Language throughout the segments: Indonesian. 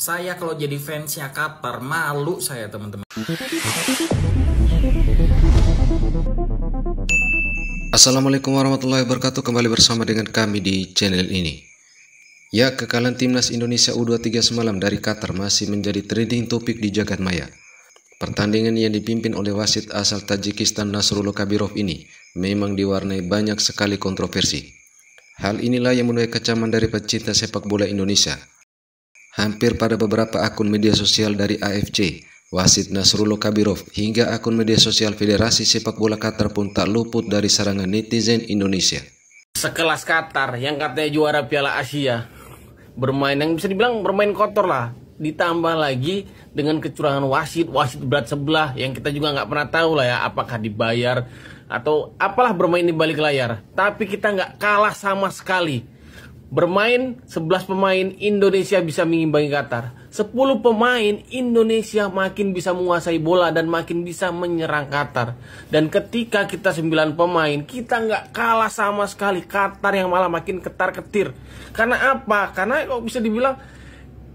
Saya kalau jadi fansnya Qatar, malu saya teman-teman. Assalamualaikum warahmatullahi wabarakatuh. Kembali bersama dengan kami di channel ini. Ya, kekalahan timnas Indonesia U23 semalam dari Qatar masih menjadi trending topik di jagat maya. Pertandingan yang dipimpin oleh wasit asal Tajikistan Nasrullah Kabirov ini memang diwarnai banyak sekali kontroversi. Hal inilah yang menuai kecaman dari pecinta sepak bola Indonesia. Hampir pada beberapa akun media sosial dari AFC, wasit Nasrullah Kabirov hingga akun media sosial Federasi Sepak Bola Qatar pun tak luput dari serangan netizen Indonesia. Sekelas Qatar yang katanya juara Piala Asia, bermain yang bisa dibilang bermain kotor lah, ditambah lagi dengan kecurangan wasit berat sebelah yang kita juga nggak pernah tahu lah ya, apakah dibayar atau apalah bermain di balik layar. Tapi kita nggak kalah sama sekali. Bermain 11 pemain, Indonesia bisa mengimbangi Qatar. 10 pemain, Indonesia makin bisa menguasai bola dan makin bisa menyerang Qatar. Dan ketika kita 9 pemain, kita nggak kalah sama sekali. Qatar yang malah makin ketar-ketir. Karena apa? Karena kok bisa dibilang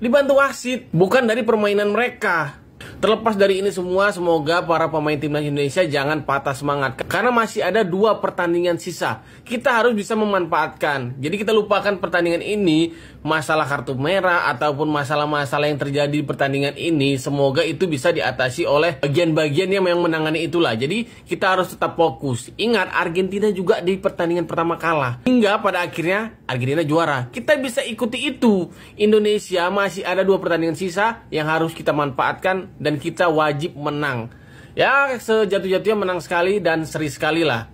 dibantu wasit, bukan dari permainan mereka. Terlepas dari ini semua, semoga para pemain timnas Indonesia jangan patah semangat. Karena masih ada 2 pertandingan sisa. Kita harus bisa memanfaatkan. Jadi kita lupakan pertandingan ini, masalah kartu merah ataupun masalah-masalah yang terjadi di pertandingan ini. Semoga itu bisa diatasi oleh bagian-bagian yang menangani itulah. Jadi kita harus tetap fokus. Ingat, Argentina juga di pertandingan pertama kalah. Hingga pada akhirnya Argentina juara. Kita bisa ikuti itu. Indonesia masih ada 2 pertandingan sisa yang harus kita manfaatkan. Dan kita wajib menang. Ya, sejatuh-jatuhnya menang sekali dan seri sekali lah.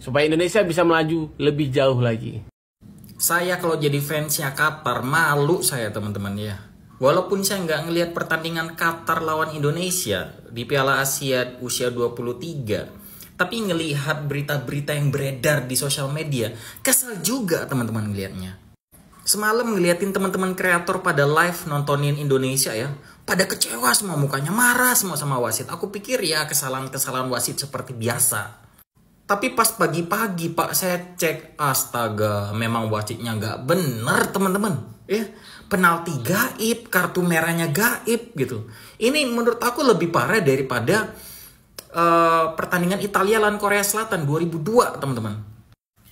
Supaya Indonesia bisa melaju lebih jauh lagi. Saya kalau jadi fansnya Qatar, malu saya teman-teman ya. Walaupun saya nggak ngelihat pertandingan Qatar lawan Indonesia di Piala Asia usia 23. Tapi ngelihat berita-berita yang beredar di sosial media, kesel juga teman-teman ngelihatnya. Semalam ngeliatin teman-teman kreator pada live nontonin Indonesia ya. Pada kecewa semua mukanya, marah semua sama wasit. Aku pikir ya kesalahan-kesalahan wasit seperti biasa. Tapi pas pagi-pagi Pak saya cek, astaga memang wasitnya nggak bener teman-teman. Ya, penalti gaib, kartu merahnya gaib gitu. Ini menurut aku lebih parah daripada pertandingan Italia lawan Korea Selatan 2002 teman-teman.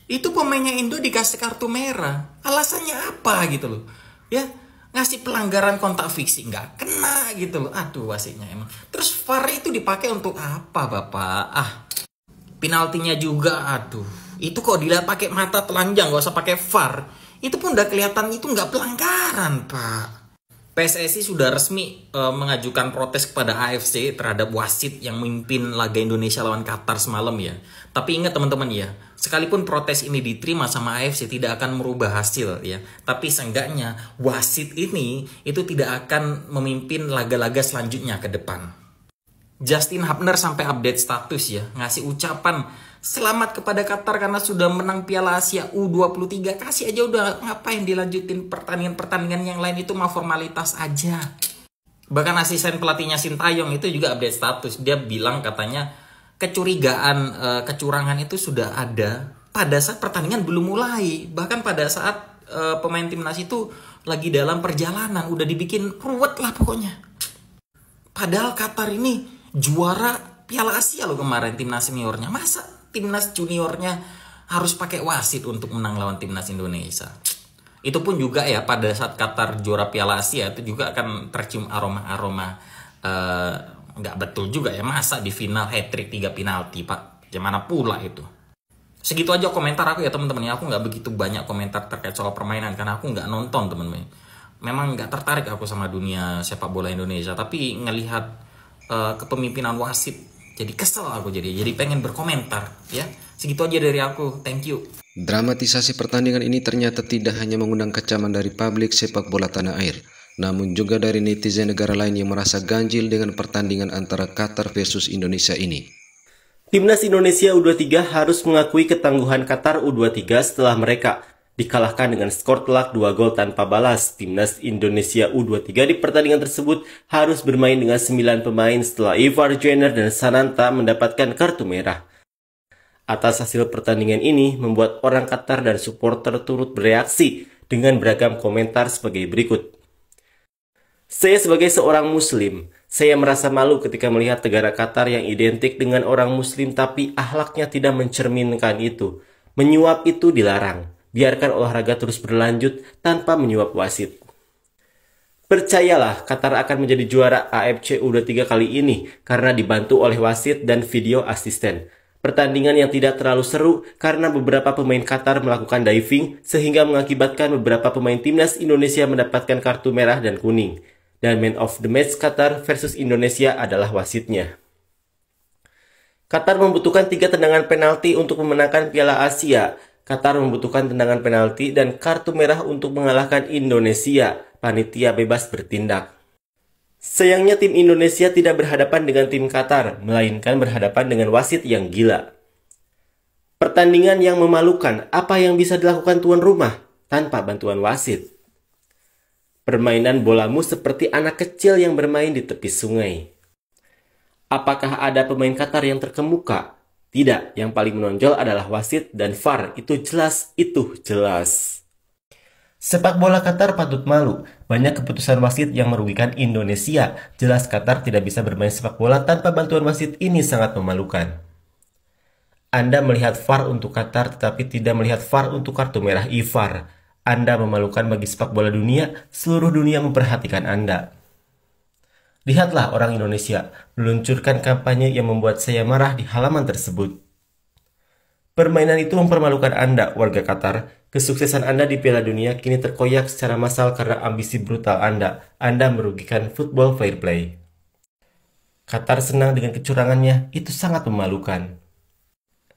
Itu pemainnya Indo dikasih kartu merah. Alasannya apa gitu loh. Ya, ngasih pelanggaran kontak fisik nggak kena gitu loh. Aduh wasitnya emang. Terus VAR itu dipakai untuk apa Bapak? Penaltinya juga aduh. Itu kok dilihat pakai mata telanjang, nggak usah pakai VAR. Itu pun udah kelihatan itu nggak pelanggaran Pak. PSSI sudah resmi mengajukan protes kepada AFC terhadap wasit yang memimpin laga Indonesia lawan Qatar semalam ya. Tapi ingat teman-teman ya, sekalipun protes ini diterima sama AFC tidak akan merubah hasil ya. Tapi seenggaknya wasit ini itu tidak akan memimpin laga-laga selanjutnya ke depan. Justin Hubner sampai update status ya, ngasih ucapan selamat kepada Qatar karena sudah menang Piala Asia U23. Kasih aja udah, ngapain dilanjutin pertandingan-pertandingan yang lain, itu mah formalitas aja. Bahkan asisten pelatihnya Sintayong itu juga update status. Dia bilang katanya kecurigaan kecurangan itu sudah ada pada saat pertandingan belum mulai. Bahkan pada saat pemain timnas itu lagi dalam perjalanan udah dibikin ruwet lah pokoknya. Padahal Qatar ini juara Piala Asia loh kemarin timnas seniornya. Masa timnas juniornya harus pakai wasit untuk menang lawan timnas Indonesia? Itu pun juga ya pada saat Qatar juara Piala Asia itu juga akan tercium aroma-aroma nggak betul juga ya. Masa di final hat-trick 3 penalti Pak? Gimana pula itu? Segitu aja komentar aku ya teman-teman. Aku nggak begitu banyak komentar terkait soal permainan karena aku nggak nonton teman-teman. Memang nggak tertarik aku sama dunia sepak bola Indonesia. Tapi ngelihat kepemimpinan wasit jadi kesel aku, jadi pengen berkomentar ya. Segitu aja dari aku, thank you. Dramatisasi pertandingan ini ternyata tidak hanya mengundang kecaman dari publik sepak bola tanah air, namun juga dari netizen negara lain yang merasa ganjil dengan pertandingan antara Qatar versus Indonesia ini. Timnas Indonesia U23 harus mengakui ketangguhan Qatar U23 setelah mereka dikalahkan dengan skor telak 2 gol tanpa balas. Timnas Indonesia U23 di pertandingan tersebut harus bermain dengan 9 pemain setelah Ivar Jenner dan Sananta mendapatkan kartu merah. Atas hasil pertandingan ini membuat orang Qatar dan supporter turut bereaksi dengan beragam komentar sebagai berikut. Saya sebagai seorang muslim, saya merasa malu ketika melihat negara Qatar yang identik dengan orang muslim tapi akhlaknya tidak mencerminkan itu. Menyuap itu dilarang. Biarkan olahraga terus berlanjut tanpa menyuap wasit. Percayalah, Qatar akan menjadi juara AFC U23 kali ini karena dibantu oleh wasit dan video asisten. Pertandingan yang tidak terlalu seru karena beberapa pemain Qatar melakukan diving sehingga mengakibatkan beberapa pemain timnas Indonesia mendapatkan kartu merah dan kuning. Dan man of the match Qatar versus Indonesia adalah wasitnya. Qatar membutuhkan 3 tendangan penalti untuk memenangkan Piala Asia. Qatar membutuhkan tendangan penalti dan kartu merah untuk mengalahkan Indonesia. Panitia bebas bertindak. Sayangnya tim Indonesia tidak berhadapan dengan tim Qatar, melainkan berhadapan dengan wasit yang gila. Pertandingan yang memalukan, apa yang bisa dilakukan tuan rumah tanpa bantuan wasit? Permainan bolamu seperti anak kecil yang bermain di tepi sungai. Apakah ada pemain Qatar yang terkemuka? Tidak, yang paling menonjol adalah wasit dan VAR. Itu jelas. Sepak bola Qatar patut malu. Banyak keputusan wasit yang merugikan Indonesia. Jelas Qatar tidak bisa bermain sepak bola tanpa bantuan wasit, ini sangat memalukan. Anda melihat VAR untuk Qatar tetapi tidak melihat VAR untuk kartu merah IVAR. Anda memalukan bagi sepak bola dunia, seluruh dunia memperhatikan Anda. Lihatlah orang Indonesia meluncurkan kampanye yang membuat saya marah di halaman tersebut. Permainan itu mempermalukan Anda, warga Qatar. Kesuksesan Anda di Piala Dunia kini terkoyak secara massal karena ambisi brutal Anda. Anda merugikan football fair play. Qatar senang dengan kecurangannya, itu sangat memalukan.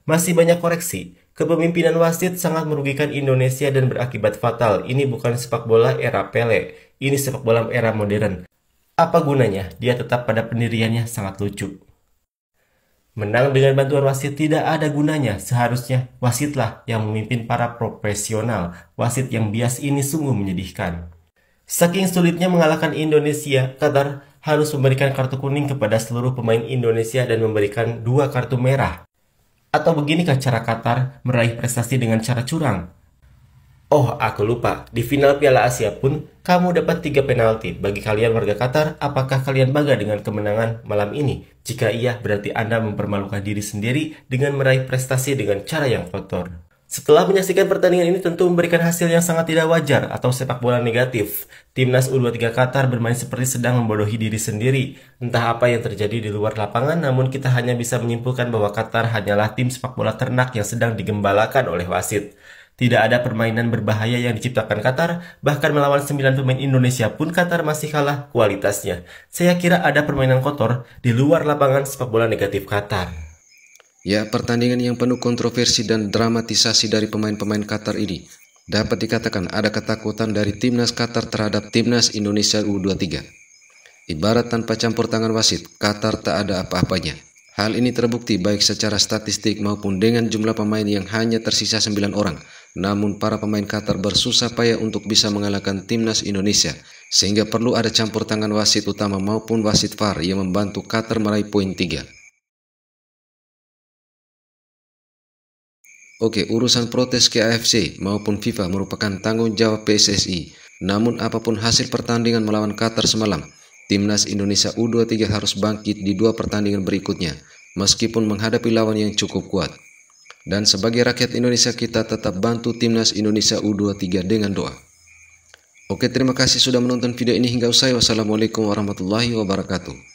Masih banyak koreksi. Kepemimpinan wasit sangat merugikan Indonesia dan berakibat fatal. Ini bukan sepak bola era Pele, ini sepak bola era modern. Apa gunanya? Dia tetap pada pendiriannya, sangat lucu. Menang dengan bantuan wasit tidak ada gunanya. Seharusnya wasitlah yang memimpin para profesional. Wasit yang bias ini sungguh menyedihkan. Saking sulitnya mengalahkan Indonesia, Qatar harus memberikan kartu kuning kepada seluruh pemain Indonesia dan memberikan 2 kartu merah. Atau beginikah cara Qatar meraih prestasi dengan cara curang? Oh, aku lupa. Di final Piala Asia pun, kamu dapat 3 penalti. Bagi kalian warga Qatar, apakah kalian bangga dengan kemenangan malam ini? Jika iya, berarti Anda mempermalukan diri sendiri dengan meraih prestasi dengan cara yang kotor. Setelah menyaksikan pertandingan ini tentu memberikan hasil yang sangat tidak wajar atau sepak bola negatif. Timnas U23 Qatar bermain seperti sedang membodohi diri sendiri. Entah apa yang terjadi di luar lapangan, namun kita hanya bisa menyimpulkan bahwa Qatar hanyalah tim sepak bola ternak yang sedang digembalakan oleh wasit. Tidak ada permainan berbahaya yang diciptakan Qatar, bahkan melawan 9 pemain Indonesia pun Qatar masih kalah kualitasnya. Saya kira ada permainan kotor di luar lapangan sepak bola negatif Qatar. Ya, pertandingan yang penuh kontroversi dan dramatisasi dari pemain-pemain Qatar ini dapat dikatakan ada ketakutan dari timnas Qatar terhadap timnas Indonesia U23. Ibarat tanpa campur tangan wasit, Qatar tak ada apa-apanya. Hal ini terbukti baik secara statistik maupun dengan jumlah pemain yang hanya tersisa 9 orang. Namun para pemain Qatar bersusah payah untuk bisa mengalahkan timnas Indonesia, sehingga perlu ada campur tangan wasit utama maupun wasit VAR yang membantu Qatar meraih poin 3. Oke, urusan protes ke AFC maupun FIFA merupakan tanggung jawab PSSI. Namun apapun hasil pertandingan melawan Qatar semalam, timnas Indonesia U23 harus bangkit di 2 pertandingan berikutnya, meskipun menghadapi lawan yang cukup kuat. Dan sebagai rakyat Indonesia, kita tetap bantu timnas Indonesia U23 dengan doa. Oke, terima kasih sudah menonton video ini hingga usai. Wassalamualaikum warahmatullahi wabarakatuh.